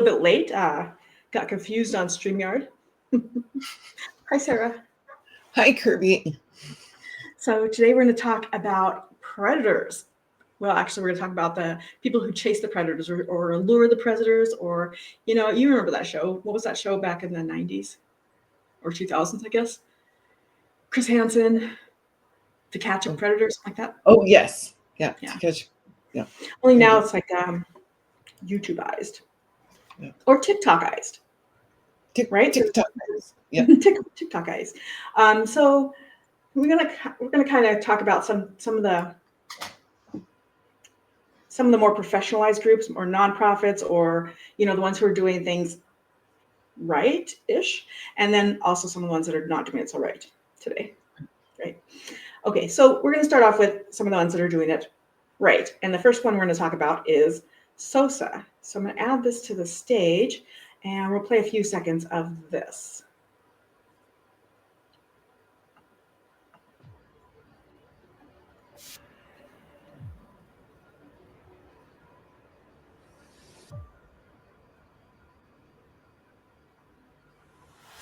bit late. Got confused on StreamYard. Hi, Sarah. Hi, Kirby. So today we're going to talk about predators. Well, actually, we're going to talk about the people who chase the predators or lure the predators, or, you remember that show. What was that show back in the 90s or 2000s, I guess? Chris Hansen, To Catch a Predator, something like that. Oh, yes. Yeah. Yeah. To catch. Yeah. Only now it's like YouTubeized. Yeah. Or TikTokized. Right? TikTokized. Yeah. TikTokized. So we're gonna kind of talk about some of the more professionalized groups or nonprofits, or the ones who are doing things right-ish, and then also some of the ones that are not doing it so right today. Right. Okay, so we're going to start off with some of the ones that are doing it right. And the first one we're going to talk about is SOSA. So I'm going to add this to the stage, and we'll play a few seconds of this.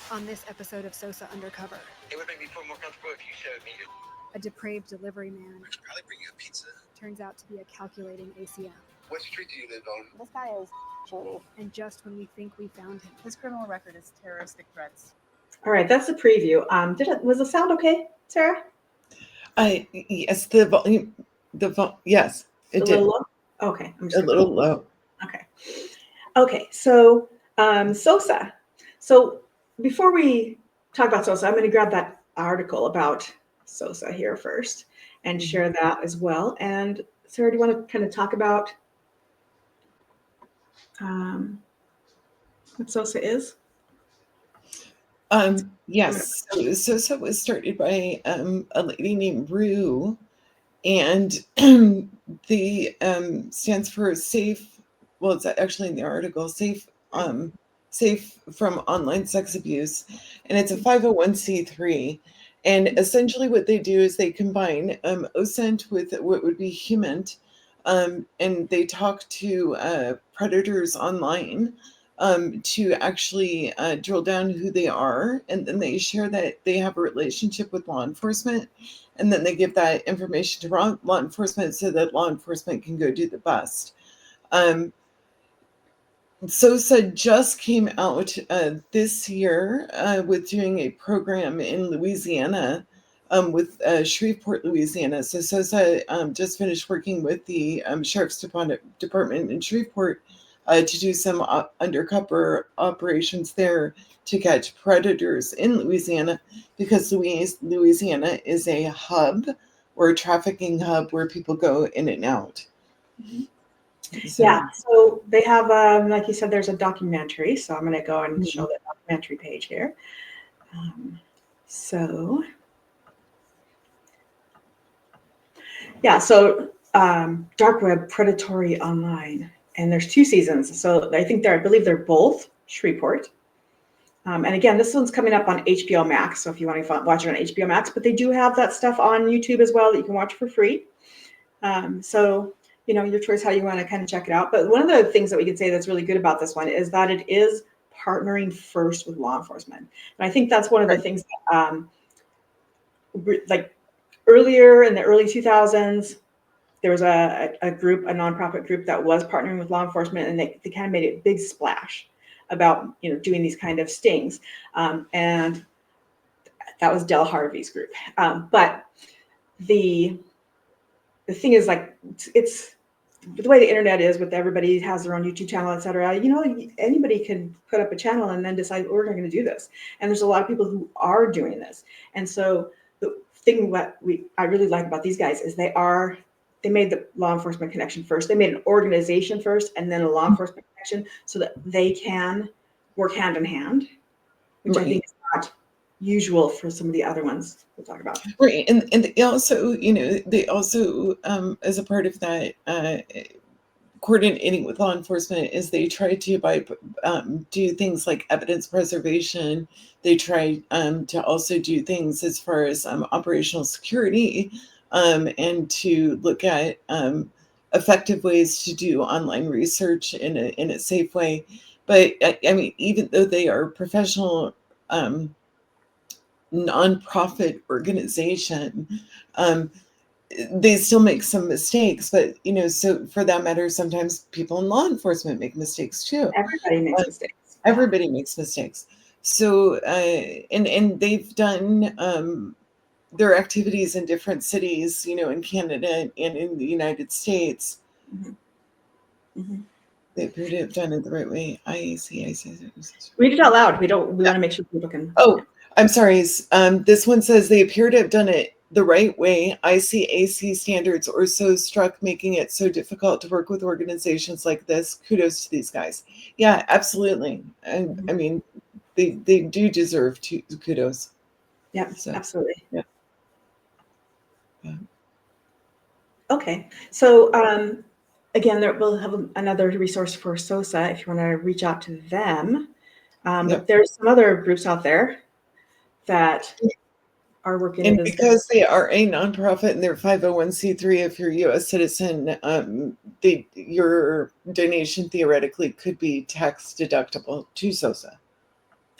On this episode of SOSA Undercover, it would make me feel more comfortable if you showed me. A depraved delivery man I should probably bring you a pizza. Turns out to be a calculating ACM. What street do you live on? This guy is shady. And just when we think we found him, his criminal record is terroristic threats. All right, that's the preview. Was the sound okay, Sarah? Yes, the volume. Yes, it did. Low? Okay, I'm just a little low. Okay. So SOSA. So before we talk about SOSA, I'm going to grab that article about SOSA here first and share that as well. And Sarah, do you want to kind of talk about what SOSA is? Yes. So SOSA was started by a lady named Roo, and the stands for safe. Well, it's actually in the article, safe from online sex abuse, and it's a 501c3. And essentially what they do is they combine OSINT with what would be HUMINT, and they talk to predators online to actually drill down who they are, and then they share that they have a relationship with law enforcement, and then they give that information to law enforcement so that law enforcement can go do the bust. SOSA just came out this year with doing a program in Louisiana with Shreveport, Louisiana. So SOSA just finished working with the Sheriff's Department in Shreveport to do some undercover operations there to catch predators in Louisiana, because Louisiana is a hub or a trafficking hub where people in and out. Mm-hmm. So they have, like you said, there's a documentary. So I'm going to go and show the documentary page here. So dark web predatory online, and there's 2 seasons. So I believe they're both Shreveport. And again, this one's coming up on HBO Max. So if you want to watch it on HBO Max, but they do have that stuff on YouTube as well that you can watch for free. So your choice how you want to kind of check it out. But one of the things that we could say that's really good about this one is that it is partnering first with law enforcement. And I think that's one of the things that, like earlier in the early 2000s, there was a nonprofit group that was partnering with law enforcement, and they kind of made a big splash about, doing these kind of stings. And that was Del Harvey's group. But the thing is, like, it's the way the internet is, with everybody has their own YouTube channel, et cetera. Anybody can put up a channel and then decide, we're going to do this. And there's a lot of people who are doing this. And so the thing I really like about these guys is they made the law enforcement connection first. They made an organization first and then a law enforcement connection so that they can work hand in hand, which I think is not usual for some of the other ones we'll talk about. Right. And they also, as a part of that coordinating with law enforcement, is they try to do things like evidence preservation. They try to also do things as far as operational security, and to look at effective ways to do online research in a safe way. But I mean, even though they are professional nonprofit organization, they still make some mistakes. But so for that matter, sometimes people in law enforcement make mistakes too. Everybody makes mistakes. Yeah. Everybody makes mistakes. So and they've done their activities in different cities, in Canada and in the United States. Mhm. Mhm. They appear to have done it the right way. I see. Read it out loud. We want to make sure people can. Oh, I'm sorry. This one says they appear to have done it the right way. ICAC standards or so struck, making it so difficult to work with organizations like this. Kudos to these guys. Yeah, absolutely. And I mean, they do deserve kudos. Yeah, So, absolutely. yeah. Okay, so again, we'll have another resource for SOSA if you want to reach out to them. But there's some other groups out there that are working in And this. because they are a nonprofit and they're 501c3, if you're a U.S. citizen, your donation theoretically could be tax deductible to SOSA.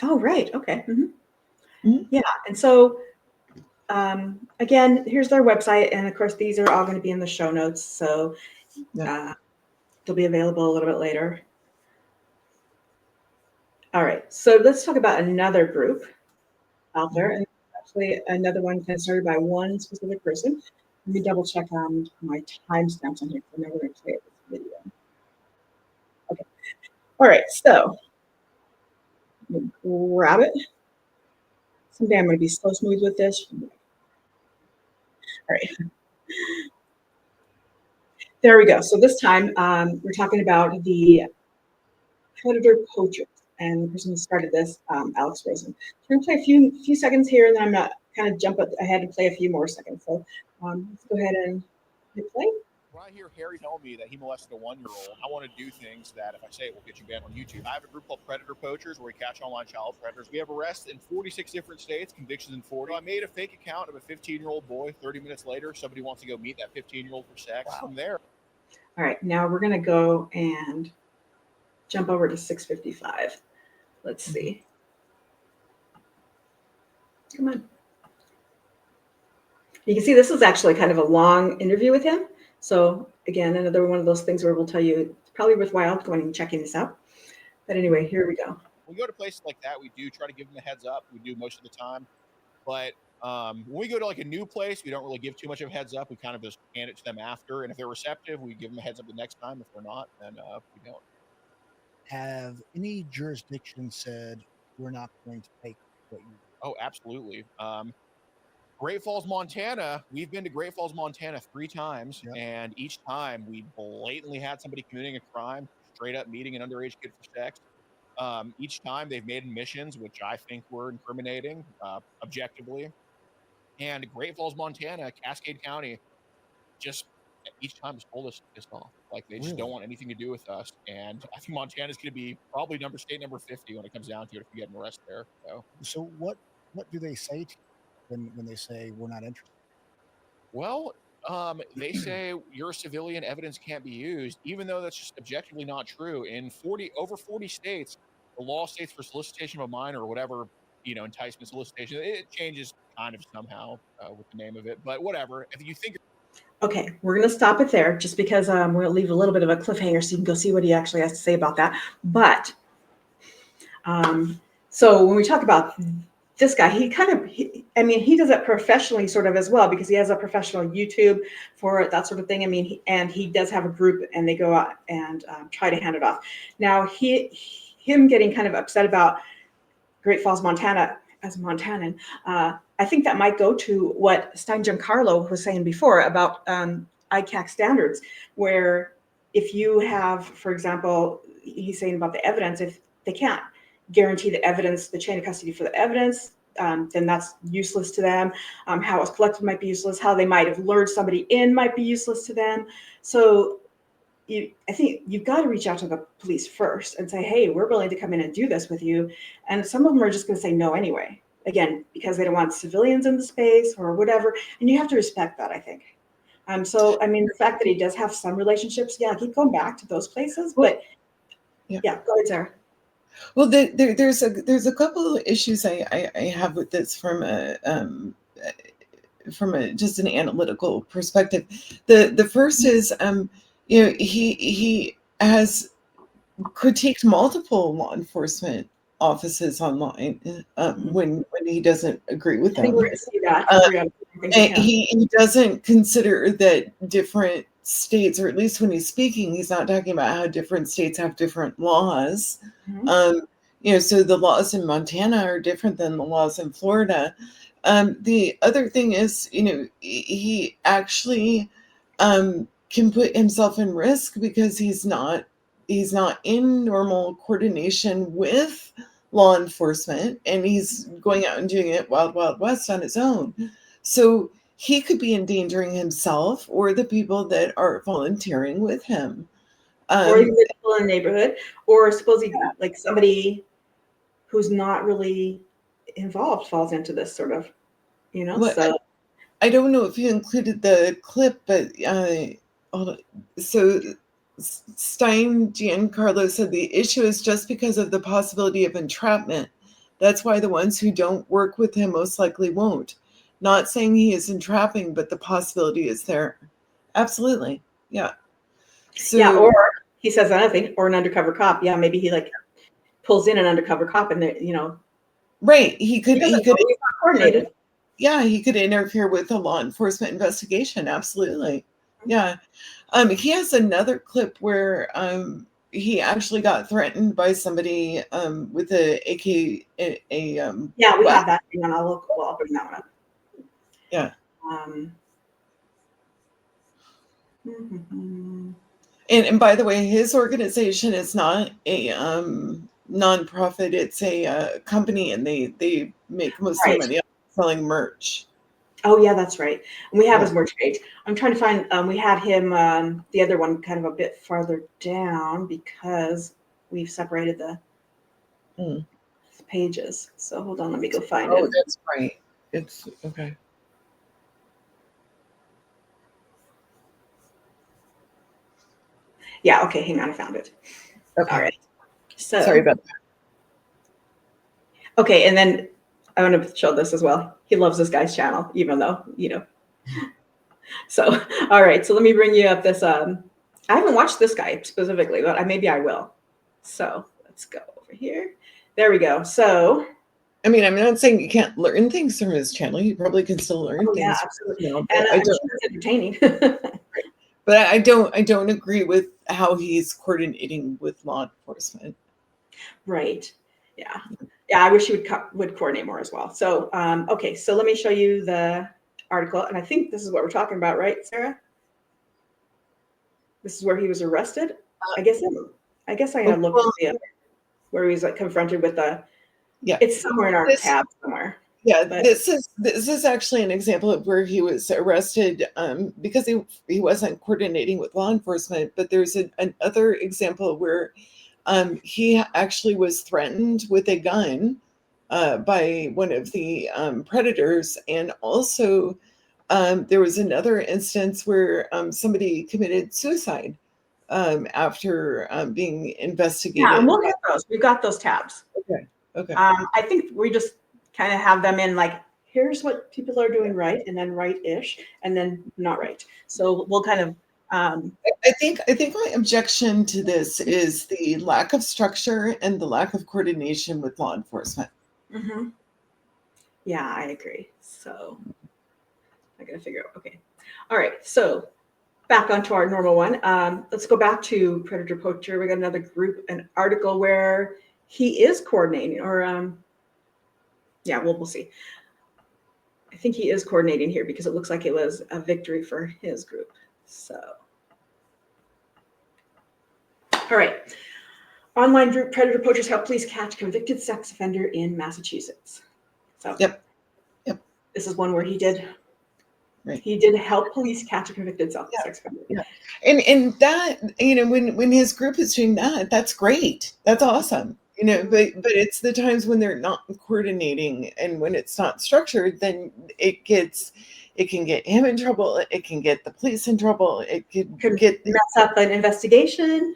Oh, right. Okay. Mhm. Yeah, and so again, here's their website, and of course, these are all going to be in the show notes, so they'll be available a little bit later. All right, so let's talk about another group out there, and actually another one kind of started by one specific person. Let me double check on my timestamps on here. I know we're going to play this video. Okay. All right, so let me grab it. Someday I'm going to be so smooth with this. All right. There we go. So this time we're talking about the predator poachers, and the person who started this, Alex Rosen. So we're going to play a few seconds here, and then I'm going to kind of jump ahead and play a few more seconds. So let's go ahead and hit play. When I hear Harry tell me that he molested a 1-year-old, I want to do things that, if I say it, will get you banned on YouTube. I have a group called Predator Poachers where we catch online child predators. We have arrests in 46 different states, convictions in 40. I made a fake account of a 15-year-old boy. 30 minutes later, somebody wants to go meet that 15-year-old for sex. Wow. From there. All right, now we're going to go and jump over to 655. Let's see. Come on. You can see this is actually kind of a long interview with him. So again, another one of those things where we'll tell you it's probably worthwhile going and checking this out. But anyway, here we go. When we go to places like that, we do try to give them a heads up. We do most of the time. But when we go to like a new place, we don't really give too much of a heads up. We kind of just hand it to them after. And if they're receptive, we give them a heads up the next time. If they're not, then we don't. Have any jurisdiction said we're not going to take what you? Oh, absolutely. Great Falls, Montana. We've been to Great Falls, Montana 3 times, and each time we blatantly had somebody committing a crime, straight up meeting an underage kid for sex. Each time they've made admissions, which I think were incriminating, objectively. And Great Falls, Montana, Cascade County, just each time has told us pissed off. Like they just don't want anything to do with us. And I think Montana's going to be probably state number 50 when it comes down to it if we get an arrest there. So what do they say to you when they say we're not interested? Well, they say you're a civilian, evidence can't be used, even though that's just objectively not true. In over 40 states, the law states for solicitation of a minor or whatever, enticement solicitation, it changes kind of somehow with the name of it, but whatever. If you think. Okay, we're going to stop it there just because we're going to leave a little bit of a cliffhanger so you can go see what he actually has to say about that. But so when we talk about this guy, he does it professionally sort of as well because he has a professional YouTube for that sort of thing. I mean, and he does have a group and they go out and try to hand it off. Now, him getting kind of upset about Great Falls, Montana, as a Montanan, I think that might go to what Stein Giancarlo was saying before about ICAC standards, where if you have, for example, he's saying about the evidence, if they can't guarantee the evidence, the chain of custody for the evidence, then that's useless to them. How it was collected might be useless. How they might have lured somebody in might be useless to them. So I think you've got to reach out to the police first and say, hey, we're willing to come in and do this with you. And some of them are just going to say no anyway, again, because they don't want civilians in the space or whatever. And you have to respect that, I think. So, I mean, the fact that he does have some relationships, keep going back to those places. But yeah go ahead, Sarah. Well, there's a couple of issues I have with this from a just an analytical perspective. The first is he has critiqued multiple law enforcement offices online when he doesn't agree with I think them. we're going to see that. 'Cause we're gonna think we And can. he doesn't consider that different states, or at least when he's speaking, he's not talking about how different states have different laws. Mhm. So the laws in Montana are different than the laws in Florida. The other thing is, he actually can put himself in risk because he's not in normal coordination with law enforcement, and he's going out and doing it wild, wild west on his own. So he could be endangering himself or the people that are volunteering with him. Or even the people in the neighborhood, or supposedly like somebody who's not really involved falls into this sort of, Well, so I don't know if you included the clip, but hold on. So Stein Giancarlo said the issue is just because of the possibility of entrapment. That's why the ones who don't work with him most likely won't. Not saying he is entrapping, but the possibility is there. Absolutely. Yeah. So yeah, or he says another thing, or an undercover cop. Yeah, maybe he like pulls in an undercover cop and they right. he doesn't know, he's not coordinated. Yeah, he could interfere with a law enforcement investigation. Absolutely. Yeah. He has another clip where he actually got threatened by somebody with a AK. Yeah, we weapon. have that. Hang on, I'll bring that one up. Yeah. Mhm. And by the way, his organization is not a nonprofit. It's a company, and they make most of their Right. money selling merch. Oh yeah, that's right. And we have Yeah. his merch page. I'm trying to find. We had him the other one kind of a bit farther down because we've separated the pages. So hold on, let me go find Oh, him. that's right. It's okay. Yeah. Okay. Hang on. I found it. Okay. All right. So Sorry about that. okay, and then I want to show this as well. He loves this guy's channel, even though So all right. So let me bring you up this. I haven't watched this guy specifically, but maybe I will. So let's go over here. There we go. So. I mean, I'm not saying you can't learn things from his channel. You probably can still learn Oh things. yeah, absolutely. But And I I'm don't. sure it's entertaining. But I don't agree with how he's coordinating with law enforcement. Right. Yeah. Yeah. I wish he would coordinate more as well. So okay. So let me show you the article, and I think this is what we're talking about, right, Sarah? This is where he was arrested. I guess I gotta look at the where he was like confronted with the. Yeah. It's somewhere in our tab somewhere. Yeah, But this is actually an example of where he was arrested because he wasn't coordinating with law enforcement. But there's another example where he actually was threatened with a gun by one of the predators, and also there was another instance where somebody committed suicide after being investigated. yeah, and we'll get those. We've got those tabs. Okay. I think we just kind of have them in like, here's what people are doing right, and then right-ish, and then not right. So we'll kind of. I think my objection to this is the lack of structure and the lack of coordination with law enforcement. Mhm. Yeah, I agree. So I gotta figure out. Okay, all right. So back onto our normal one. Let's go back to Predator Poacher. We got another group, an article where he is coordinating, or yeah, we'll see. I think he is coordinating here because it looks like it was a victory for his group. So, all right. Online group Predator Poachers help police catch convicted sex offender in Massachusetts. So, Yep. This is one where he did. Right. He did help police catch a convicted sex offender. Yeah. And that, when his group is doing that, that's great. That's awesome. But it's the times when they're not coordinating and when it's not structured, then it can get him in trouble. It can get the police in trouble. It can Could get mess up an investigation.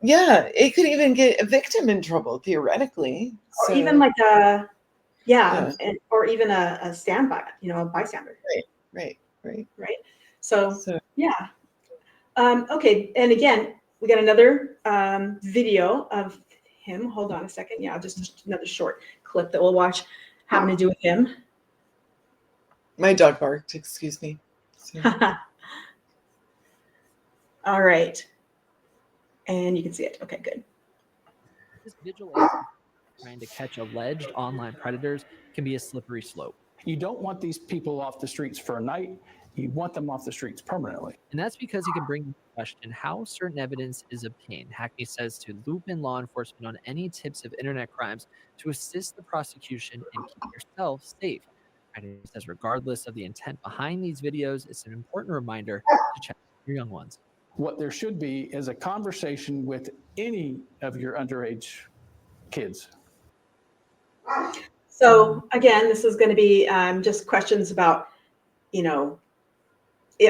Yeah, it could even get a victim in trouble theoretically. Or So even like a, yeah, or even a standby, a bystander, right. right? So So yeah. Okay, and again, we got another video of him. Hold on a second. Yeah, just another short clip that we'll watch having to do with him. my dog barked, excuse me. So, All right. And you can see it. Okay, good. This vigilante trying to catch alleged online predators can be a slippery slope. You don't want these people off the streets for a night. You want them off the streets permanently. And that's because it can bring into question how certain evidence is obtained. Hackney says to loop in law enforcement on any tips of internet crimes to assist the prosecution and keep yourself safe. Hackney says regardless of the intent behind these videos, it's an important reminder to check your young ones. What there should be is a conversation with any of your underage kids. So again, this is going to be just questions about,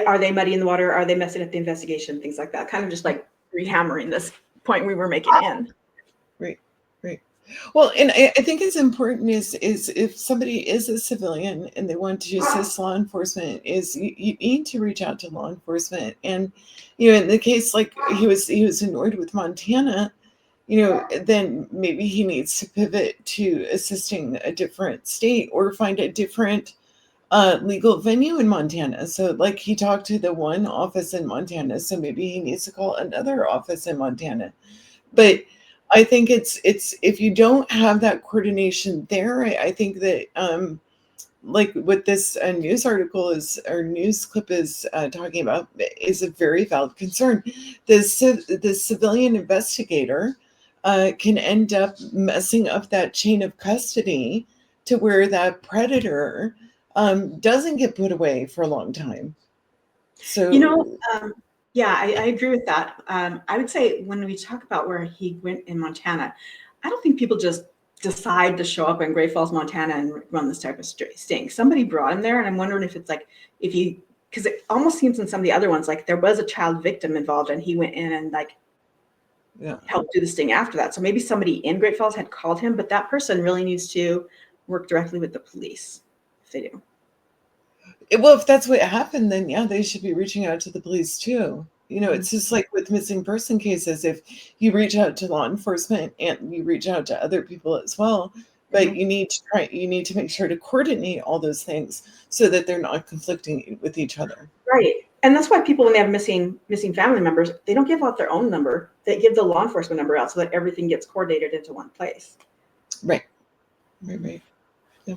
are they muddying the water? Are they messing up the investigation? Things like that. Kind of just like rehammering this point we were making in. right. Well, and I think it's important is if somebody is a civilian and they want to assist law enforcement, is you need to reach out to law enforcement. And in the case like he was annoyed with Montana, then maybe he needs to pivot to assisting a different state or find a different legal venue in Montana. So like he talked to the one office in Montana, so maybe he needs to call another office in Montana. But I think it's if you don't have that coordination there, I think that like what this news article is or news clip is talking about is a very valid concern. The civilian investigator can end up messing up that chain of custody to where that predator doesn't get put away for a long time. So yeah, I agree with that. I would say when we talk about where he went in Montana, I don't think people just decide to show up in Great Falls, Montana and run this type of sting. Somebody brought him there, and I'm wondering if it's like, because it almost seems in some of the other ones, like there was a child victim involved and he went in and helped do the sting after that. So maybe somebody in Great Falls had called him, but that person really needs to work directly with the police if they do. Well, if that's what happened, then yeah, they should be reaching out to the police too. It's just like with missing person cases. If you reach out to law enforcement and you reach out to other people as well, but you need to make sure to coordinate all those things so that they're not conflicting with each other. Right. And that's why people, when they have missing family members, they don't give out their own number. They give the law enforcement number out so that everything gets coordinated into one place. Right. Yeah.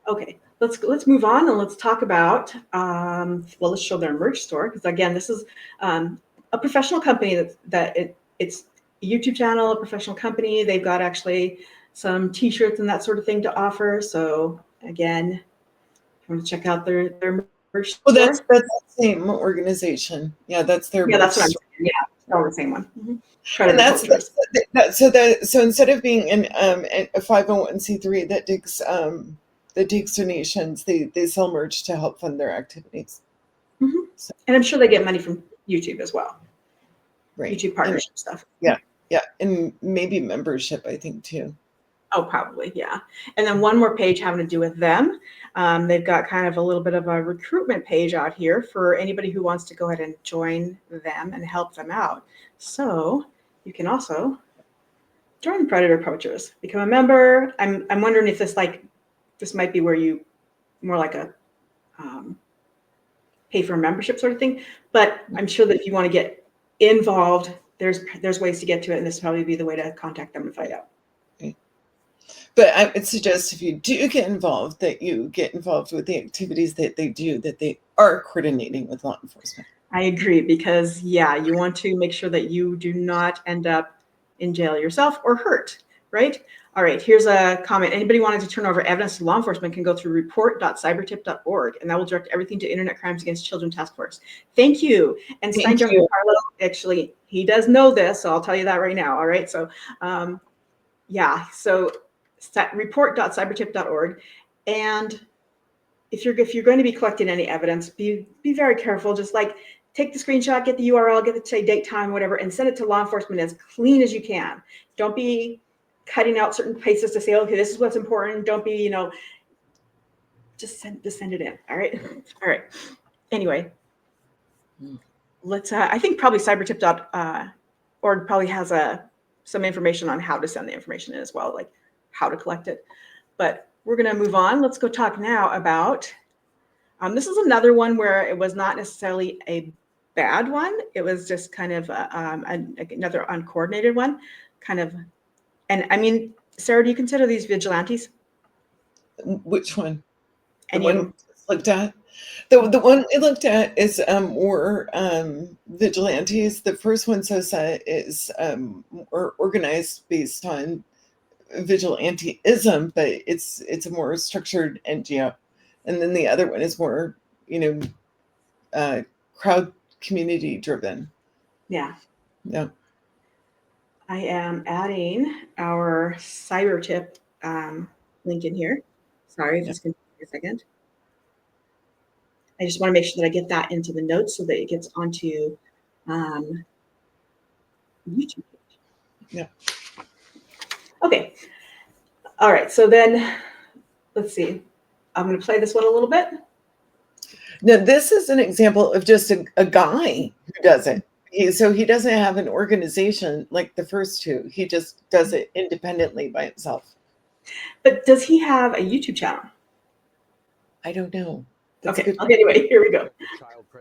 Okay. Let's move on and let's talk about let's show their merch store, because again, this is a professional company it's a YouTube channel, a professional company. They've got actually some t-shirts and that sort of thing to offer. So again, if you want to check out their merch store. Well, that's the same organization. Yeah, that's their merch that's what I'm store. saying. Yeah, all the same one. Mm-hmm. And so instead of being a 501c3 that takes donations, they sell merch to help fund their activities. Mm-hmm. So, and I'm sure they get money from YouTube as well. Right. YouTube partnership stuff. Yeah. And maybe membership, I think, too. Oh, probably, yeah. And then one more page having to do with them. They've got kind of a little bit of a recruitment page out here for anybody who wants to go ahead and join them and help them out. So you can also join the Predator Approachers, become a member. I'm wondering if this might be where you more like a pay for a membership sort of thing. But I'm sure that if you want to get involved, there's ways to get to it, and this will probably be the way to contact them and find out. But I would suggest if you do get involved, that you get involved with the activities that they do, that they are coordinating with law enforcement. I agree, because you want to make sure that you do not end up in jail yourself or hurt, right? All right, here's a comment. Anybody wanting to turn over evidence to law enforcement can go through report.cybertip.org, and that will direct everything to Internet Crimes Against Children Task Force. Thank you. And Stein Carlo, actually, he does know this, so I'll tell you that right now. All right, so so report.cybertip.org, and if you're going to be collecting any evidence, be very careful. Just like take the screenshot, get the URL, get the say date, time, whatever, and send it to law enforcement as clean as you can. Don't be cutting out certain places to say, okay, this is what's important. Don't be, just send it in. All right. All right. Anyway, let's, I think probably cybertip.org probably has some information on how to send the information in as well, like how to collect it. But we're going to move on. Let's go talk now about, this is another one where it was not necessarily a bad one. It was just kind of another uncoordinated one, kind of. And I mean, Sarah, do you consider these vigilantes? Which one? The Any of one them? looked at? The one I looked at is more vigilantes. The first one, SOSA, is more organized based on vigilanteism, but it's a more structured NGO. And then the other one is more, crowd community driven. Yeah. Yeah. I am adding our cyber tip link in here. Sorry if this can take a second. I just want to make sure that I get that into the notes so that it gets onto YouTube page. Yeah. Okay. All right. So then let's see. I'm going to play this one a little bit. Now, this is an example of just a guy who does it. So he doesn't have an organization like the first two. He just does it independently by himself. But does he have a YouTube channel? I don't know. That's Okay. a good. Anyway, here we go.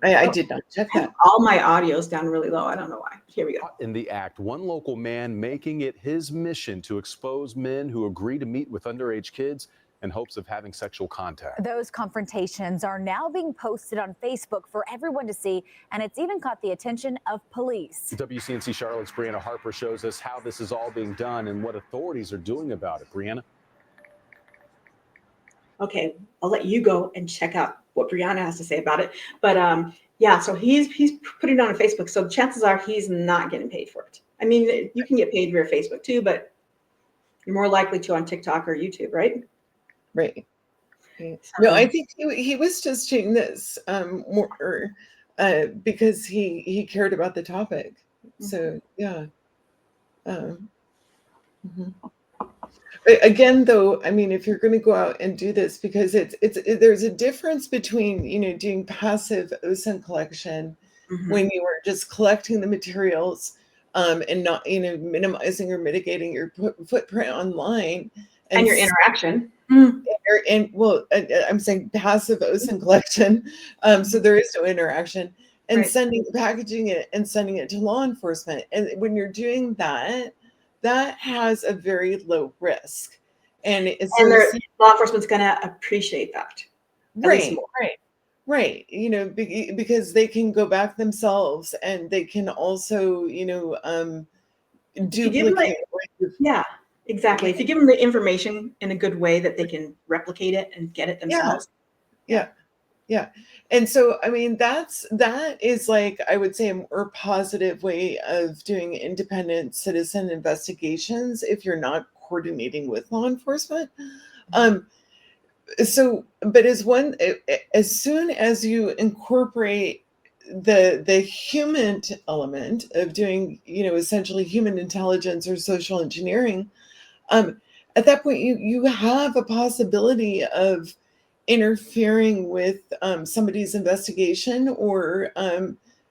I did not check I have that. all my audio's down really low. I don't know why. Here we go. In the act, one local man making it his mission to expose men who agree to meet with underage kids in hopes of having sexual contact. Those confrontations are now being posted on Facebook for everyone to see, and it's even caught the attention of police. WCNC Charlotte's Brianna Harper shows us how this is all being done and what authorities are doing about it. Brianna? Okay, I'll let you go and check out what Brianna has to say about it. But yeah, so he's putting it on Facebook. So chances are he's not getting paid for it. I mean, you can get paid via Facebook too, but you're more likely to on TikTok or YouTube, right? Right. No, I think he was just doing this more because he cared about the topic. So yeah. Again, though, I mean, if you're going to go out and do this, because there's a difference between doing passive OSINT collection when you are just collecting the materials and not minimizing or mitigating your footprint online and your interaction. And well, I'm saying passive OSINT collection, so there is no interaction, and packaging it and sending it to law enforcement. And when you're doing that, that has a very low risk, and law enforcement's going to appreciate that. Right. Because they can go back themselves, and they can also duplicate. Yeah. Exactly. If you give them the information in a good way that they can replicate it and get it themselves. Yeah. And so, I mean, that is like, I would say, a more positive way of doing independent citizen investigations if you're not coordinating with law enforcement. So, but as soon as you incorporate the human element of doing, essentially human intelligence or social engineering, at that point, you have a possibility of interfering with somebody's investigation or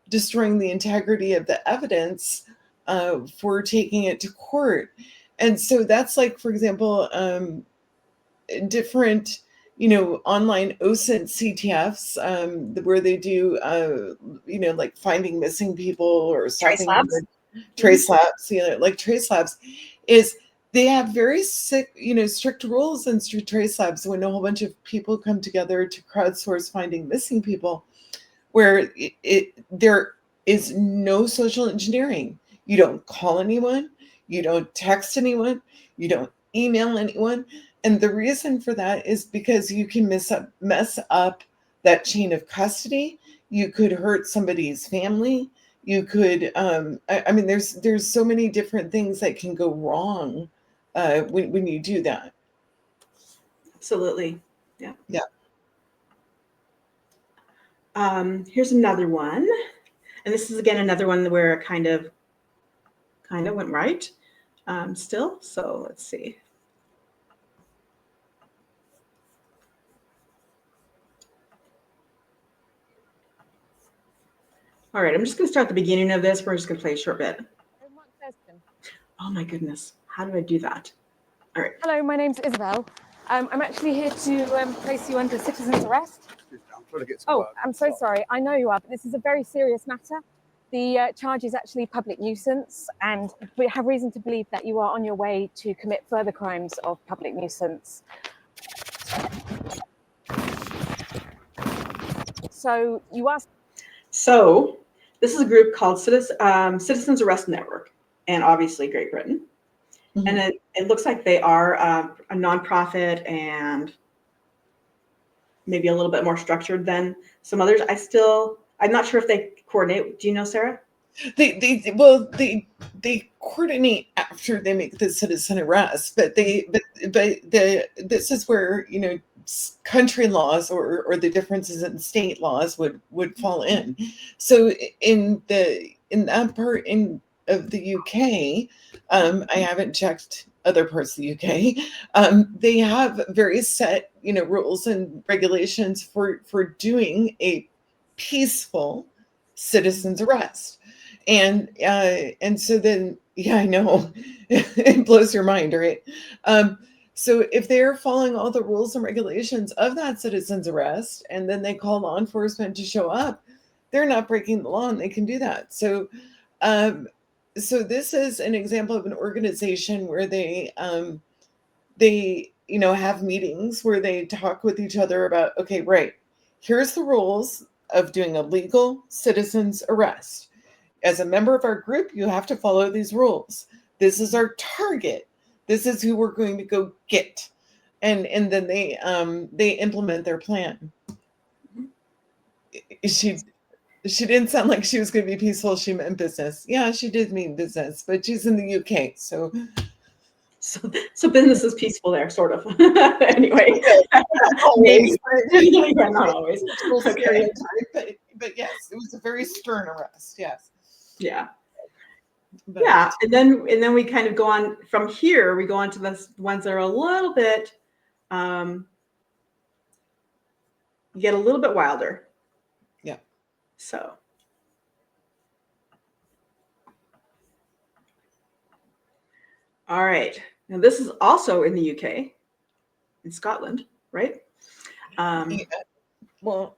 destroying the integrity of the evidence for taking it to court. And so that's like, for example, different, online OSINT CTFs where they do, like finding missing people or stopping trace labs, like trace labs is they have very strict rules in trace labs when a whole bunch of people come together to crowdsource finding missing people, where there is no social engineering. You don't call anyone, you don't text anyone, you don't email anyone. And the reason for that is because you can mess up that chain of custody. You could hurt somebody's family. You could, I mean, there's so many different things that can go wrong when you do that. Absolutely. Yeah. Yeah. Here's another one. And this is again another one where it kind of went right still. So let's see. All right, I'm just going to start the beginning of this. We're just going to play a short bit. One question. Oh my goodness, how do I do that? All right. Hello, my name's Isabel. I'm actually here to place you under citizen's arrest. I'm trying to get some Oh, work. I'm so sorry. I know you are, but this is a very serious matter. The charge is actually public nuisance, and we have reason to believe that you are on your way to commit further crimes of public nuisance. So you are. So this is a group called Citizens Arrest Network, and obviously Great Britain. Mhm. And it looks like they are a nonprofit and maybe a little bit more structured than some others. I'm not sure if they coordinate. Do you know, Sarah? They coordinate after they make the citizen arrest, but this is where country laws or the differences in state laws would fall in. So in that part of the UK, I haven't checked other parts of the UK. They have very set rules and regulations for doing a peaceful citizen's arrest. And so then, yeah, I know it blows your mind, right? So if they're following all the rules and regulations of that citizen's arrest, and then they call law enforcement to show up, they're not breaking the law, and they can do that. So, so this is an example of an organization where they have meetings where they talk with each other about, okay, right, here's the rules of doing a legal citizen's arrest. As a member of our group, you have to follow these rules. This is our target. This is who we're going to go get. And then they implement their plan. She didn't sound like she was going to be peaceful. She meant business. Yeah, she did mean business, but she's in the UK, so business is peaceful there, sort of. Anyway, not always. Yeah, not always. Okay. But yes, it was a very stern arrest. Yes. Yeah. But, Yeah, and then we kind of go on from here. We go on to the ones that are a little bit, get a little bit wilder. Yeah. So. All right. Now this is also in the UK, in Scotland, right? yeah. Well,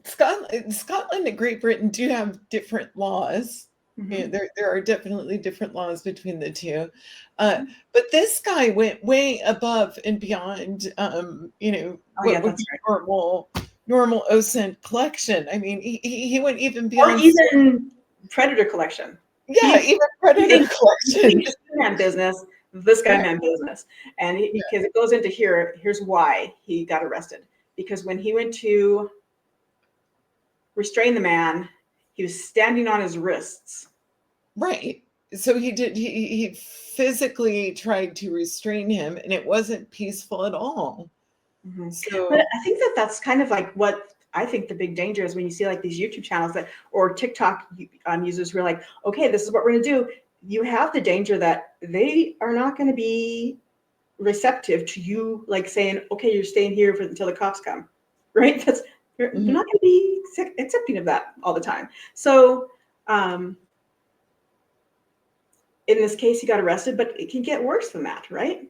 Scotland and Great Britain do have different laws. Mm-hmm. Yeah, there are definitely different laws between the two. But this guy went way above and beyond, what would be normal OSINT collection. I mean, he went even beyond. Or even predator collection. Yeah, even predator collection. He meant business. This guy meant business. And because it goes into here's why he got arrested. Because when he went to restrain the man, he was standing on his wrists. Right. So he physically tried to restrain him, and it wasn't peaceful at all. Mm-hmm. So, but I think that's kind of like what I think the big danger is when you see like these YouTube channels or TikTok users who are like, okay, this is what we're going to do. You have the danger that they are not going to be receptive to you, like saying, okay, you're staying here until the cops come, right? They're not going to be accepting of that all the time. So in this case, he got arrested, but it can get worse than that, right?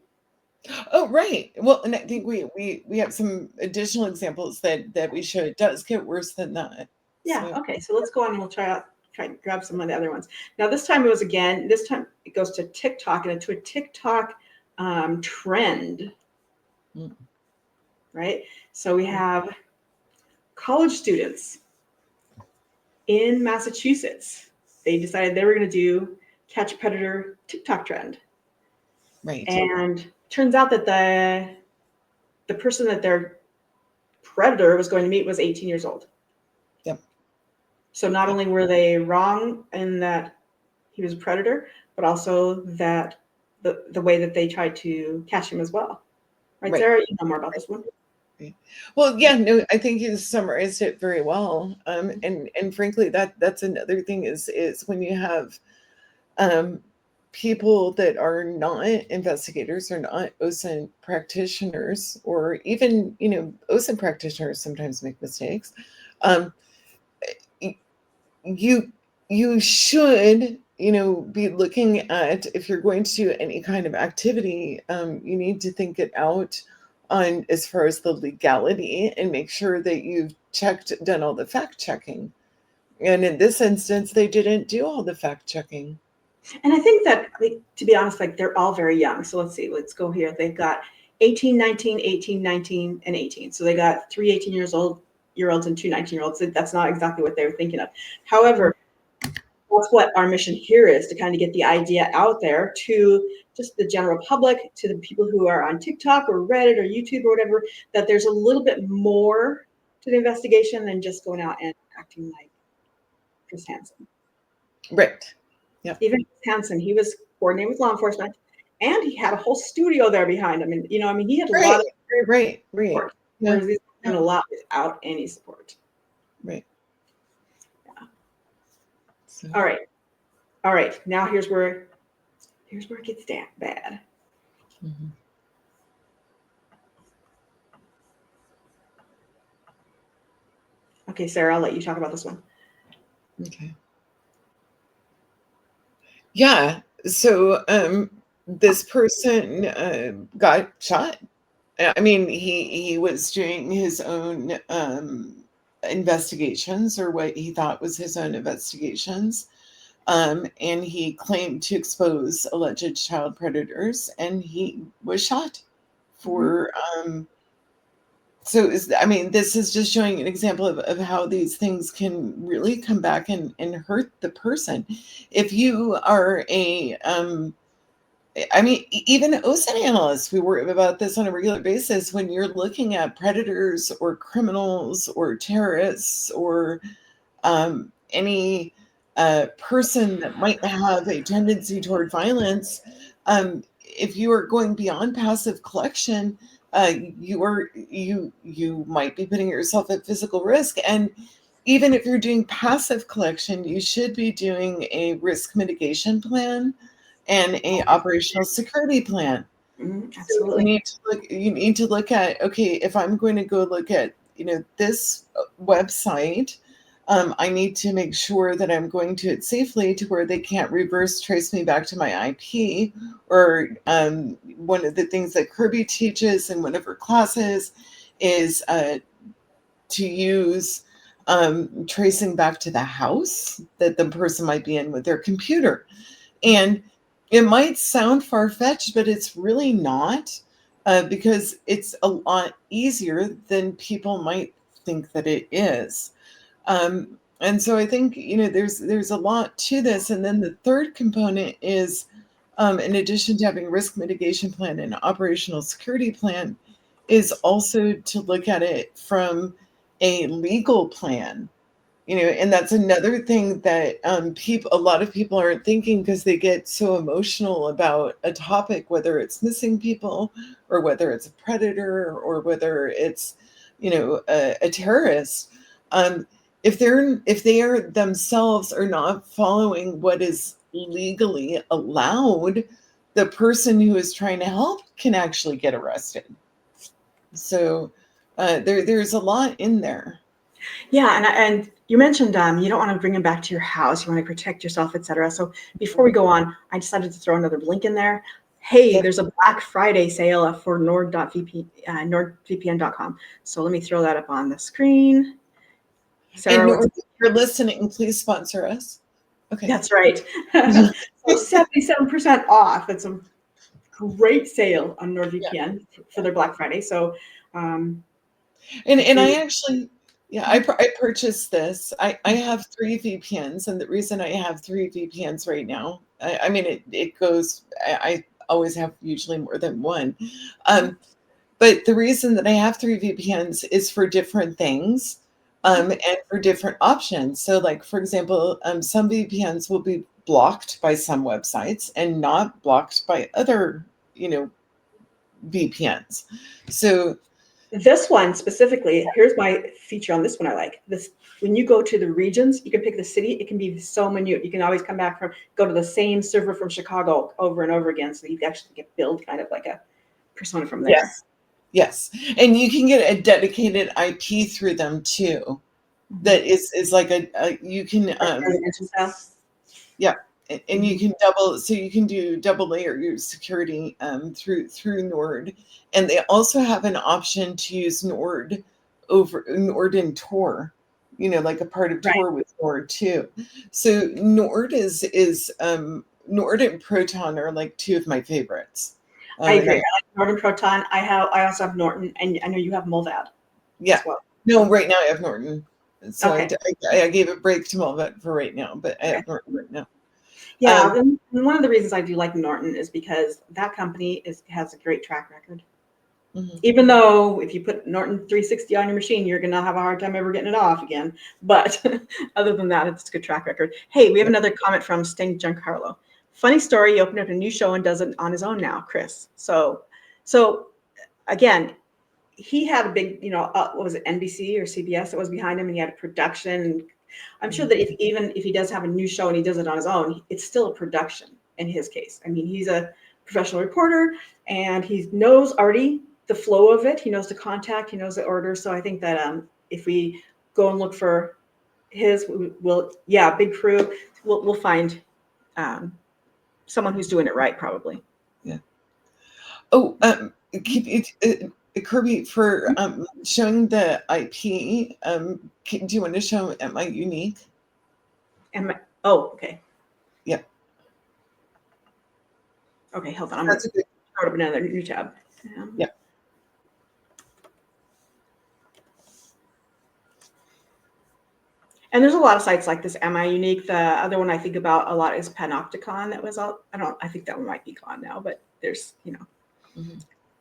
Oh, right. Well, and I think we have some additional examples that we show. It does get worse than that. Yeah. So. Okay. So let's go on and we'll try and grab some of the other ones. Now, this time it goes to TikTok and to a TikTok trend, right? So we have college students in Massachusetts. They decided they were going to do catch predator TikTok trend. Right. And turns out that the person that their predator was going to meet was 18 years old. Yep. So not only were they wrong in that he was a predator, but also that the way that they tried to catch him as well. Right, Sarah? You know more about this one. Right. Well, yeah, no, I think you summarized it very well. And frankly, that's another thing is when you have um, people that are not investigators or not OSINT practitioners, or even, OSINT practitioners sometimes make mistakes. Um, y- you you should, be looking at, if you're going to do any kind of activity, you need to think it out on as far as the legality, and make sure that you've done all the fact checking. And in this instance, they didn't do all the fact checking. And I think that, like, to be honest, like, they're all very young. So let's see, let's go here. They've got 18, 19, 18, 19, and 18. So they got 3 18-year-olds and 2 19-year-olds. That's not exactly what they were thinking of. However, that's what our mission here is, to kind of get the idea out there to just the general public, to the people who are on TikTok or Reddit or YouTube or whatever, that there's a little bit more to the investigation than just going out and acting like Chris Hansen. Right. Yeah. Even Chris Hansen, he was coordinating with law enforcement, and he had a whole studio there behind him. And, he had a lot of right. support, Yeah. whereas he's done a lot without any support. Right. Yeah. So. All right. Now here's where it gets bad. Mm-hmm. Okay, Sarah, I'll let you talk about this one. Okay. Yeah. So this person got shot. I mean, he was doing his own investigations, or what he thought was his own investigations. And he claimed to expose alleged child predators, and he was shot for this is just showing an example of how these things can really come back and hurt the person. If you are even OSINT analysts, we worry about this on a regular basis. When you're looking at predators or criminals or terrorists or any person that might have a tendency toward violence, if you are going beyond passive collection, you might be putting yourself at physical risk. And even if you're doing passive collection, you should be doing a risk mitigation plan and a operational security plan. Absolutely. So you need to look at, okay, if I'm going to go look at, this website, I need to make sure that I'm going to it safely, to where they can't reverse trace me back to my IP. Or one of the things that Kirby teaches in one of her classes is to use tracing back to the house that the person might be in with their computer. And it might sound far-fetched, but it's really not, because it's a lot easier than people might think that it is. And so I think, there's a lot to this. And then the third component is, in addition to having a risk mitigation plan and operational security plan, is also to look at it from a legal plan. And that's another thing that a lot of people aren't thinking, because they get so emotional about a topic, whether it's missing people, or whether it's a predator, or whether it's, a terrorist. If they are themselves are not following what is legally allowed, the person who is trying to help can actually get arrested. So there's a lot in there. Yeah, and you mentioned you don't want to bring them back to your house. You want to protect yourself, etc. So before we go on, I decided to throw another link in there. Hey, there's a Black Friday sale for nordvpn.com. So let me throw that up on the screen. Sarah, and if you're listening, please sponsor us. Okay, that's right. So 77% off. It's a great sale on NordVPN for their Black Friday. So, and I actually. Yeah, I purchased this. I have 3 VPNs, and the reason I have 3 VPNs right now, it goes, I always have usually more than one. But the reason that I have 3 VPNs is for different things, and for different options. So, like, for example, some VPNs will be blocked by some websites and not blocked by other, VPNs. So This one specifically, here's my feature on this one I like. This, when you go to the regions, you can pick the city. It can be so minute. You can always come back go to the same server from Chicago over and over again. So you actually get build kind of like a persona from there. Yes. Yes. And you can get a dedicated IP through them too. That is like you can residential style. Yeah. And you can you can do double layer security through Nord, and they also have an option to use Nord and Tor, like a part of Tor with Nord too. So Nord Nord and Proton are like two of my favorites. I agree. I like Nord and Proton. I also have Norton, and I know you have Mulvad. Yeah. As well. No, right now I have Norton. So okay. I gave a break to Mulvad for right now, but I have Norton right now. Yeah, and one of the reasons I do like Norton is because that company has a great track record. Mm-hmm. Even though if you put Norton 360 on your machine, you're going to have a hard time ever getting it off again. But other than that, it's a good track record. Hey, we have another comment from Sting Giancarlo. Funny story, he opened up a new show and does it on his own now, Chris. So again, he had a big, what was it, NBC or CBS that was behind him, and he had a production. And I'm sure that if he does have a new show and he does it on his own, it's still a production in his case. I mean, he's a professional reporter and he knows already the flow of it. He knows the contact, he knows the order. So I think that if we go and look for big crew, we'll find someone who's doing it right, probably. Yeah. Oh, Kirby, for showing the IP, do you want to show Am I Unique? Okay. Yeah. Okay, hold on. I'm going to start up another new tab. Yeah. And there's a lot of sites like this. Am I Unique? The other one I think about a lot is Panopticon. That was out. I think that one might be gone now, but there's, Mm-hmm.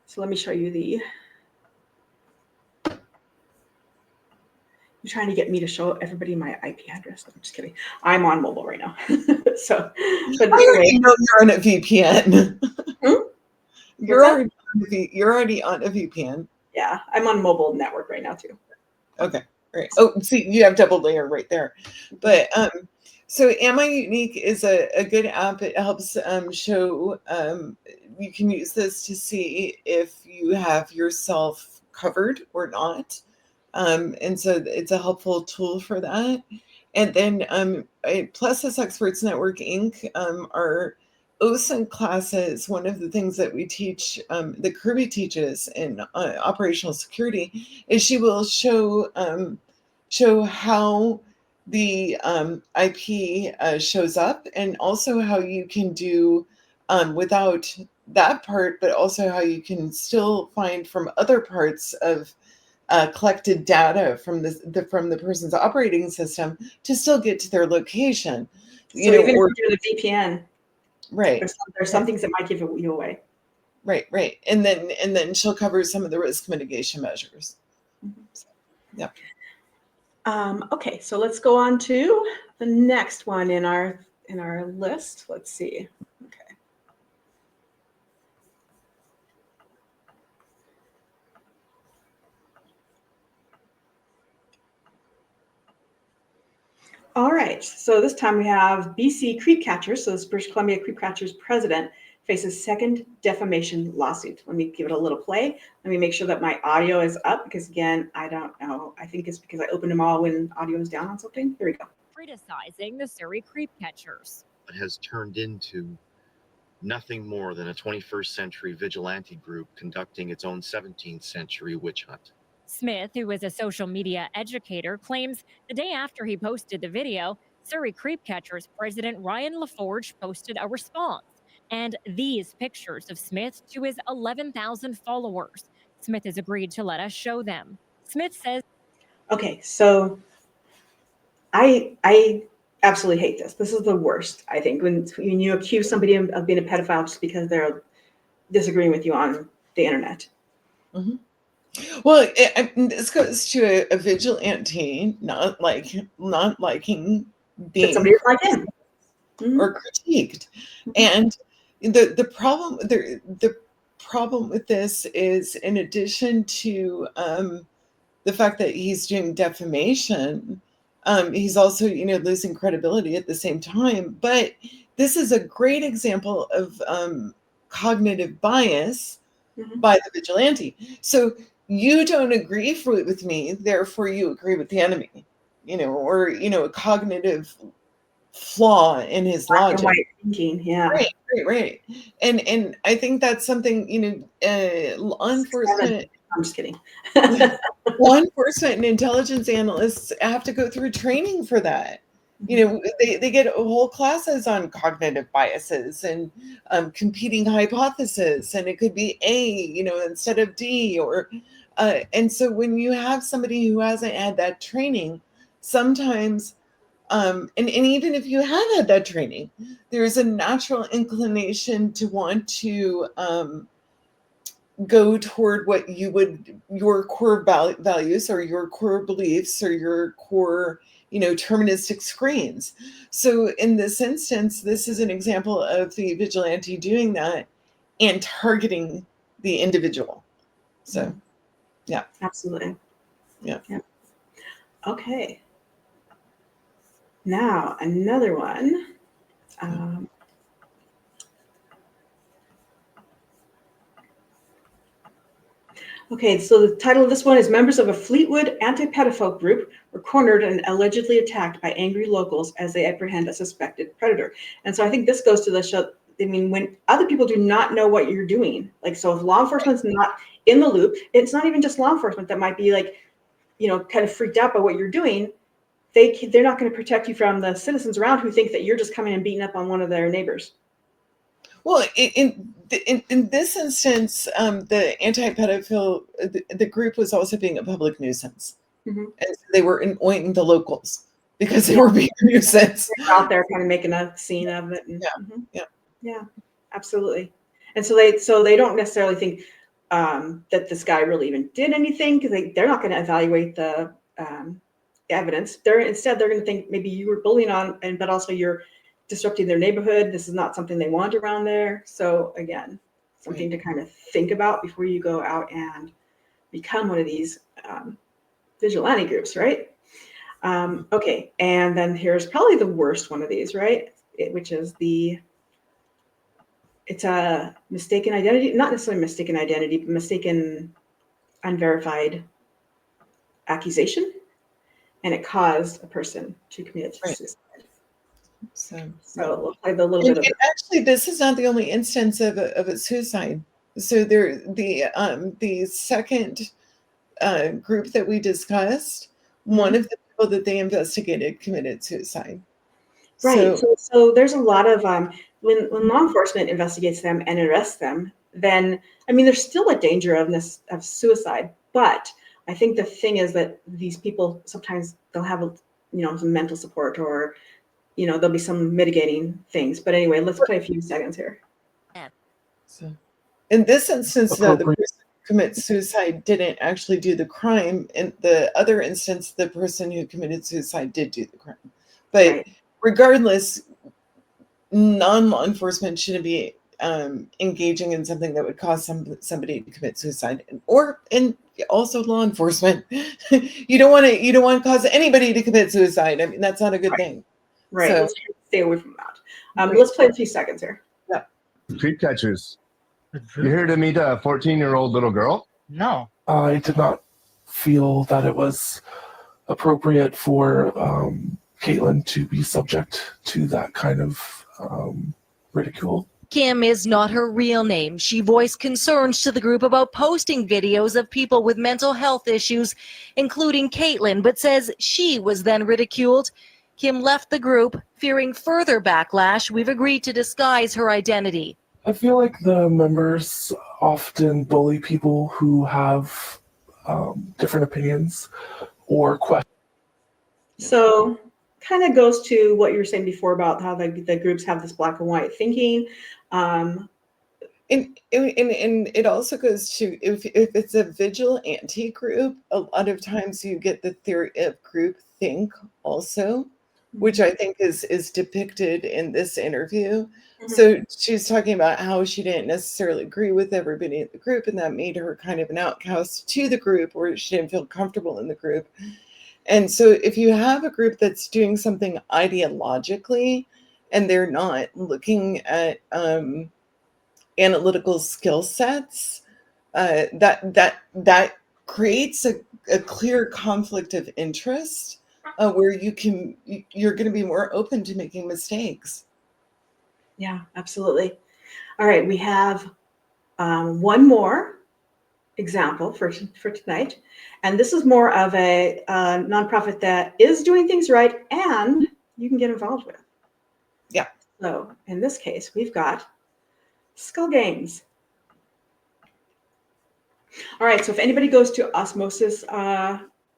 So let me show you You're trying to get me to show everybody my IP address. I'm just kidding. I'm on mobile right now. So, but anyway, you're on a VPN. You're already on a VPN. Yeah, I'm on mobile network right now too. Okay, right. Oh, see, you have double layer right there. But so Am I Unique is a good app. It helps show. You can use this to see if you have yourself covered or not. And so it's a helpful tool for that. And then plus this Experts Network Inc. Our OSINT classes, one of the things that we teach, that Kirby teaches in operational security, is she will show how the IP shows up, and also how you can do without that part, but also how you can still find from other parts of collected data from the person's operating system to still get to their location. So even if you're doing a VPN, right? There's some things that might give you away. Right. And then she'll cover some of the risk mitigation measures. Mm-hmm. So, yeah. Okay, so let's go on to the next one in our list. Let's see. Okay. All right, so this time we have BC Creep Catchers. So this British Columbia Creep Catchers president faces second defamation lawsuit. Let me give it a little play. Let me make sure that my audio is up, because again, I don't know. I think it's because I opened them all when audio is down on something. Here we go. Criticizing the Surrey Creep Catchers. It has turned into nothing more than a 21st century vigilante group conducting its own 17th century witch hunt. Smith, who is a social media educator, claims the day after he posted the video, Surrey Creep Catchers president Ryan LaForge posted a response, and these pictures of Smith to his 11,000 followers. Smith has agreed to let us show them. Smith says, okay, so I absolutely hate this. This is the worst, I think, when you accuse somebody of being a pedophile just because they're disagreeing with you on the internet. Mm-hmm. Well, this goes to a vigilante not liking being somebody like him or critiqued, and the problem problem with this is, in addition to the fact that he's doing defamation, he's also, losing credibility at the same time. But this is a great example of cognitive bias by the vigilante. So you don't agree with me, therefore you agree with the enemy, or, a cognitive flaw in his Black logic. and white thinking, yeah. Right. And I think that's something, law enforcement. I'm just kidding. Law enforcement and intelligence analysts have to go through training for that. They get whole classes on cognitive biases and competing hypothesis, and it could be A, instead of D, or and so when you have somebody who hasn't had that training, sometimes and even if you have had that training, there's a natural inclination to want to go toward what your core values or your core beliefs or your core, deterministic screens. So in this instance, this is an example of the vigilante doing that and targeting the individual. So, yeah. Absolutely. Yeah. Okay. Now, another one. Okay, so the title of this one is Members of a Fleetwood Anti-Pedophile Group were cornered and allegedly attacked by angry locals as they apprehend a suspected predator. And so I think this goes to the show. I mean, when other people do not know what you're doing, like, so if law enforcement's not in the loop, it's not even just law enforcement that might be like, kind of freaked out by what you're doing. They're not going to protect you from the citizens around who think that you're just coming and beating up on one of their neighbors. Well, in this instance, the anti-pedophile, the group was also being a public nuisance. And so they were annoying the locals because they were being a nuisance. They're out there kind of making a scene of it. And, yeah, absolutely. And so they don't necessarily think that this guy really even did anything, because they're not going to evaluate the evidence. Instead they're going to think maybe you were bullying on, but also you're disrupting their neighborhood. This is not something they want around there. So again, something to kind of think about before you go out and become one of these vigilante groups, right? Okay, and then here's probably the worst one of these, right? Which is it's a mistaken identity, not necessarily mistaken identity, but mistaken unverified accusation, and it caused a person to commit suicide. So we'll play the little bit of it. Actually, this is not the only instance of a suicide. So the second group that we discussed, one of the people that they investigated committed suicide. Right. So there's a lot of when law enforcement investigates them and arrests them, then there's still a danger of suicide. But I think the thing is that these people sometimes they'll have some mental support, or there'll be some mitigating things. But anyway, let's play a few seconds here. So in this instance, though, the person who commits suicide didn't actually do the crime. In the other instance, the person who committed suicide did do the crime. But regardless, non-law enforcement shouldn't be engaging in something that would cause somebody to commit suicide, and also law enforcement. You don't want to cause anybody to commit suicide. That's not a good thing. Right. So, let's stay away from that. Let's play a few seconds here. Yeah. Creep catchers. You here to meet a 14-year-old little girl? No. I did not feel that it was appropriate for Caitlin to be subject to that kind of ridicule. Kim is not her real name. She voiced concerns to the group about posting videos of people with mental health issues, including Caitlin, but says she was then ridiculed. Kim left the group, fearing further backlash. We've agreed to disguise her identity. I feel like the members often bully people who have different opinions or questions. So kind of goes to what you were saying before about how the groups have this black and white thinking. And it also goes to if it's a vigilante group, a lot of times you get the theory of group think also. which I think is depicted in this interview. Mhm. So she's talking about how she didn't necessarily agree with everybody in the group, and that made her kind of an outcast to the group, or she didn't feel comfortable in the group. And so if you have a group that's doing something ideologically and they're not looking at analytical skill sets, that creates a clear conflict of interest, where you're going to be more open to making mistakes. Yeah, absolutely. All right, we have one more example for tonight, and this is more of a nonprofit that is doing things right and you can get involved with. Yeah. So in this case, we've got Skull Games. All right, so if anybody goes to Osmosis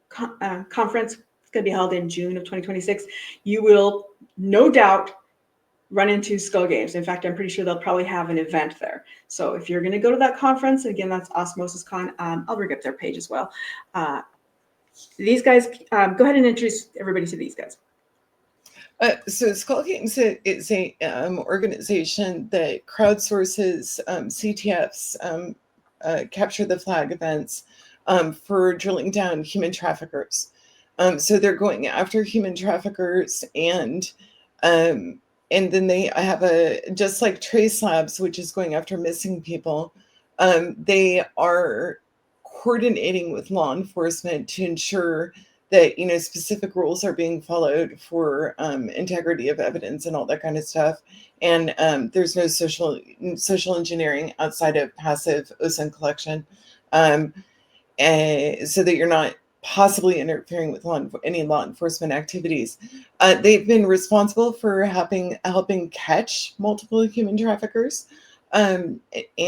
conference, it's going to be held in June of 2026, you will no doubt run into Skull Games. In fact, I'm pretty sure they'll probably have an event there. So if you're going to go to that conference, again, that's Osmosis Con, I'll bring up their page as well. These guys, go ahead and introduce everybody to these guys. So Skull Games is a organization that crowdsources CTFs, capture the flag events, for drilling down human traffickers. So they're going after human traffickers, and then they have just like Trace Labs, which is going after missing people. They are coordinating with law enforcement to ensure that specific rules are being followed for integrity of evidence and all that kind of stuff. And there's no social engineering outside of passive OSINT collection, so that you're not possibly interfering with any law enforcement activities. They've been responsible for helping catch multiple human traffickers. And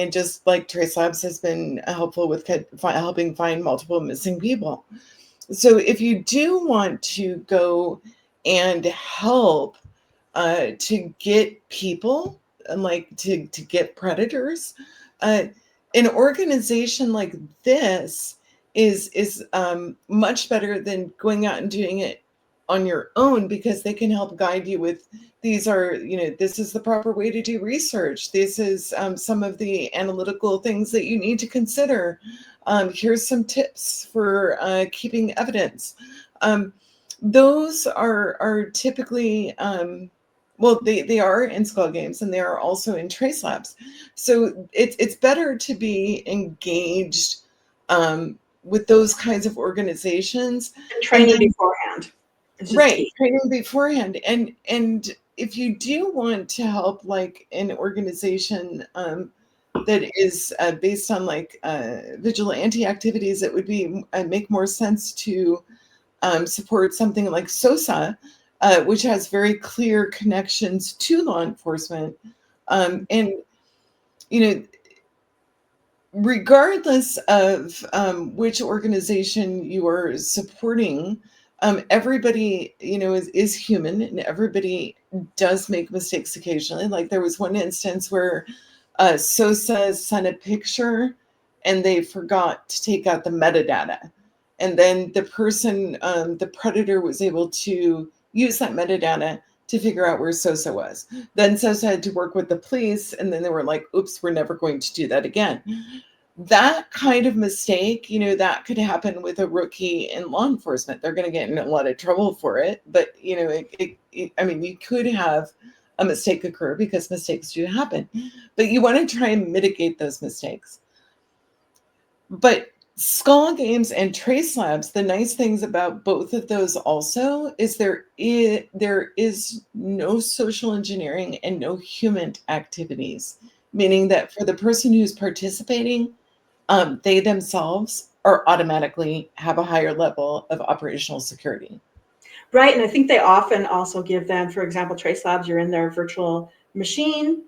just like Trace Labs has been helpful with helping find multiple missing people. So if you do want to go and help to get people, and like to get predators, an organization like this is much better than going out and doing it on your own, because they can help guide you with this is the proper way to do research. This is some of the analytical things that you need to consider. Here's some tips for keeping evidence. Those are typically, they are in Skull Games, and they are also in Trace Labs. So it's better to be engaged with those kinds of organizations. Training beforehand. Right, training beforehand. And if you do want to help like an organization that is based on like vigilante activities, it would be make more sense to support something like SOSA, which has very clear connections to law enforcement. And regardless of which organization you are supporting, everybody is human, and everybody does make mistakes occasionally. Like there was one instance where SOSA sent a picture and they forgot to take out the metadata, and then the person, the predator, was able to use that metadata to figure out where SOSA was. Then SOSA had to work with the police, and then they were like, oops, we're never going to do that again. That kind of mistake, that could happen with a rookie in law enforcement. They're going to get in a lot of trouble for it. But, you could have a mistake occur, because mistakes do happen. But you want to try and mitigate those mistakes. But Skull Games and Trace Labs, the nice things about both of those also is there is no social engineering and no human activities, meaning that for the person who's participating, they themselves are automatically have a higher level of operational security. Right, and I think they often also give them, for example, Trace Labs, you're in their virtual machine,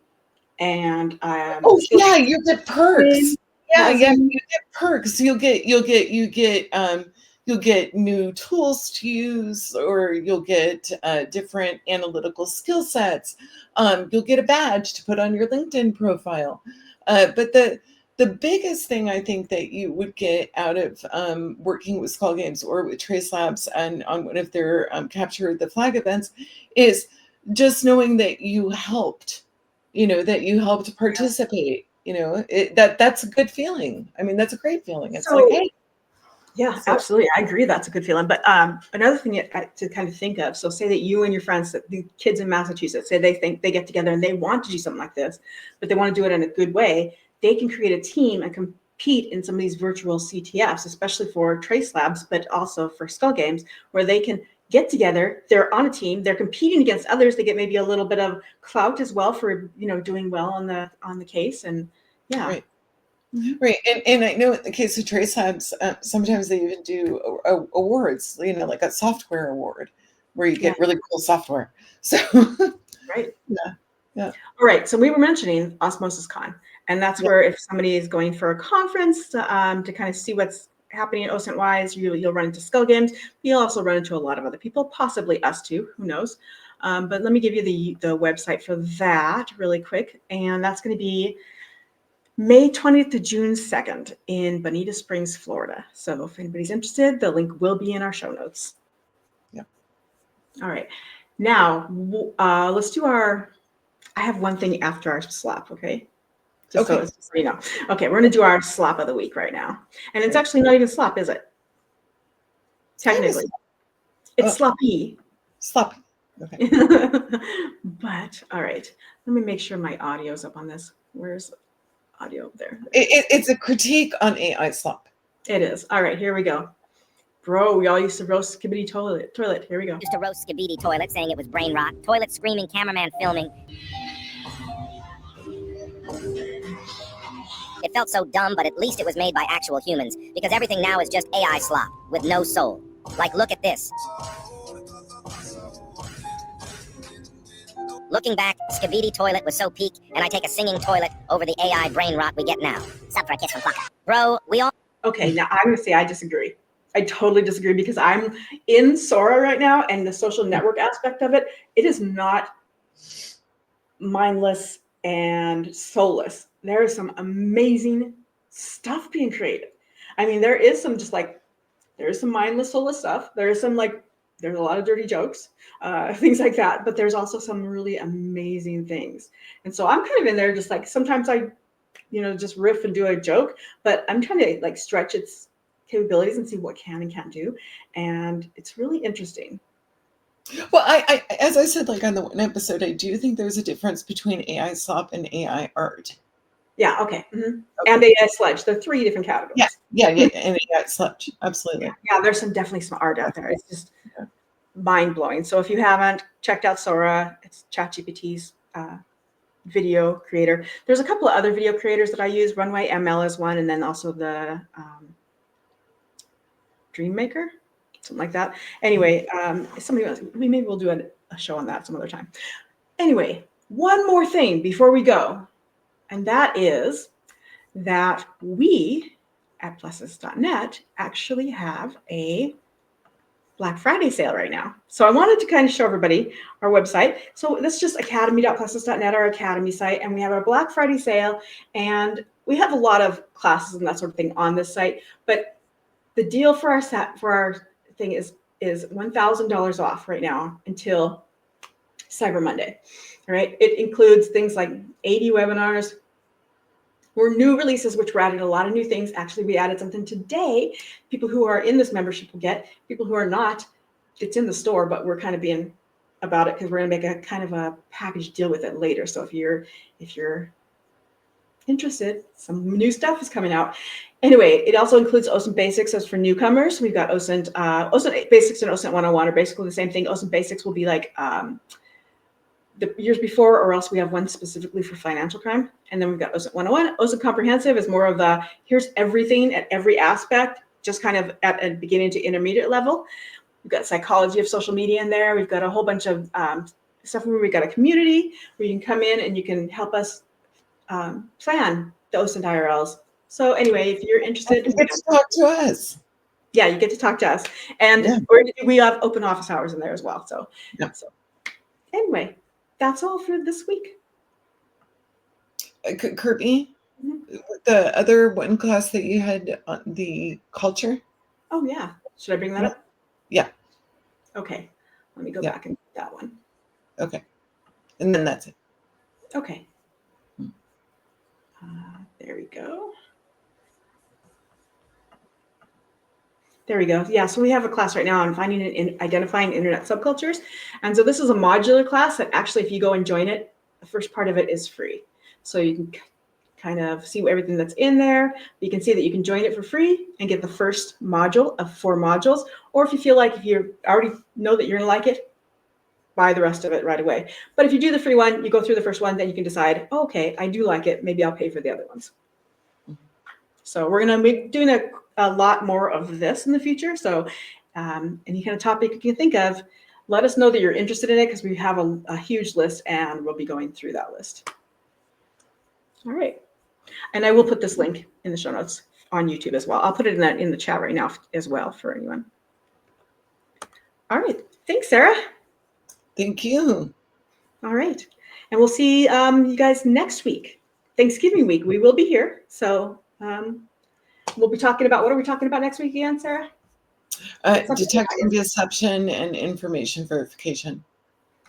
and You get perks. You get perks. You'll get new tools to use, or you'll get different analytical skill sets. You'll get a badge to put on your LinkedIn profile. But the biggest thing I think that you would get out of working with Skull Games or with Trace Labs and on one of their Capture the Flag events is just knowing that you helped, that you helped participate. That's a good feeling. I mean, that's a great feeling. It's like, hey. Yeah, absolutely. I agree. That's a good feeling. But another thing to kind of think of, so say that you and your friends, the kids in Massachusetts, say they think they get together and they want to do something like this, but they want to do it in a good way. They can create a team and compete in some of these virtual CTFs, especially for Trace Labs, but also for Skull Games, where they can get together. They're on a team. They're competing against others. They get maybe a little bit of clout as well for, doing well on the case. And yeah. Right. Right. And I know in the case of Trace Labs, sometimes they even do awards, like a software award where you get really cool software. So, right. Yeah. All right. So we were mentioning Osmosis Con, and that's where if somebody is going for a conference to kind of see what's happening in OSINT wise, you'll run into Skull Games. You'll also run into a lot of other people, possibly us too, who knows. But let me give you the website for that really quick. And that's going to be May 20th to June 2nd in Bonita Springs, Florida. So if anybody's interested, the link will be in our show notes. Yeah. All right. Now, let's do I have one thing after our slap, okay? Just so you know. Okay, we're going to do our slap of the week right now. And it's actually not even slap, is it? Technically. It's sloppy. Sloppy. Okay. But, all right. Let me make sure my audio's up on this. Where's audio there? It's a critique on AI slop. It is. All right, here we go. Bro, we all used to roast Skibidi Toilet. Here we go. Used to roast Skibidi Toilet, saying it was brain rot. Toilet screaming, cameraman filming. It felt so dumb, but at least it was made by actual humans, because everything now is just AI slop, with no soul. Like, look at this. Looking back, Skibidi Toilet was so peak, and I take a singing toilet over the AI brain rot we get now. Sup for a kiss from Flocka. Bro, we all... Okay, now I'm going to say I disagree. I totally disagree because I'm in Sora right now, and the social network aspect of it, it is not mindless and soulless. There is some amazing stuff being created. I mean, there is some there's some mindless, soulless stuff. There is some there's a lot of dirty jokes, things like that, but there's also some really amazing things. And so I'm kind of in there just sometimes I, just riff and do a joke, but I'm trying to stretch its capabilities and see what can and can't do. And it's really interesting. Well, I as I said, on the one episode, I do think there's a difference between AI slop and AI art. Yeah. Okay. Mm-hmm. And AI sludge. They're three different categories. Yeah. And AI sludge. Absolutely. Yeah. There's definitely some art out there. It's just mind blowing. So if you haven't checked out Sora, it's ChatGPT's video creator. There's a couple of other video creators that I use. Runway ML is one, and then also the Dreammaker, something like that. Anyway, somebody else, maybe we'll do a show on that some other time. Anyway, one more thing before we go, and that is that we at pluses.net actually have a Black Friday sale right now. So I wanted to kind of show everybody our website. So this is just academy.pluses.net, our academy site, and we have our Black Friday sale, and we have a lot of classes and that sort of thing on this site. But the deal for our thing is $1,000 off right now until Cyber Monday. All right. It includes things like 80 webinars, or new releases, which we're adding a lot of new things. Actually, we added something today. People who are in this membership will get. People who are not, it's in the store, but we're kind of being about it because we're going to make a kind of a package deal with it later. So if you're interested, some new stuff is coming out. Anyway, it also includes OSINT Basics as for newcomers. We've got OSINT Basics and OSINT 101 are basically the same thing. OSINT Basics will be like the years before, or else we have one specifically for financial crime. And then we've got OSINT 101. OSINT Comprehensive is more of here's everything at every aspect, just kind of at a beginning to intermediate level. We've got psychology of social media in there. We've got a whole bunch of stuff where we've got a community where you can come in and you can help us plan the OSINT IRLs. So anyway, if you're interested, you get to talk to us. Yeah, you get to talk to us. And we have open office hours in there as well. So, so anyway, that's all for this week. Kirby, The other one class that you had on the culture. Oh yeah. Should I bring that up? Yeah. Okay. Let me go Yeah. back and do that one. Okay. And then that's it. Okay. There we go. There we go. Yeah, so we have a class right now on finding and identifying internet subcultures. And so this is a modular class that actually, if you go and join it, the first part of it is free. So you can kind of see everything that's in there. You can see that you can join it for free and get the first module of 4 modules. Or if you feel like if you already know that you're gonna like it, buy the rest of it right away. But if you do the free one, you go through the first one, then you can decide, oh, okay, I do like it. Maybe I'll pay for the other ones. So we're going to be doing a lot more of this in the future. So any kind of topic you can think of, let us know that you're interested in it because we have a huge list and we'll be going through that list. All right. And I will put this link in the show notes on YouTube as well. I'll put it in the chat right now as well for anyone. All right. Thanks, Sarah. Thank you. All right. And we'll see you guys next week. Thanksgiving week. We will be here. So we'll be talking about, what are we talking about next week again, Sarah? Detecting deception and information verification.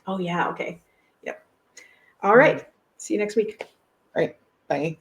Oh, yeah. Okay. Yep. All right. See you next week. All right. Bye.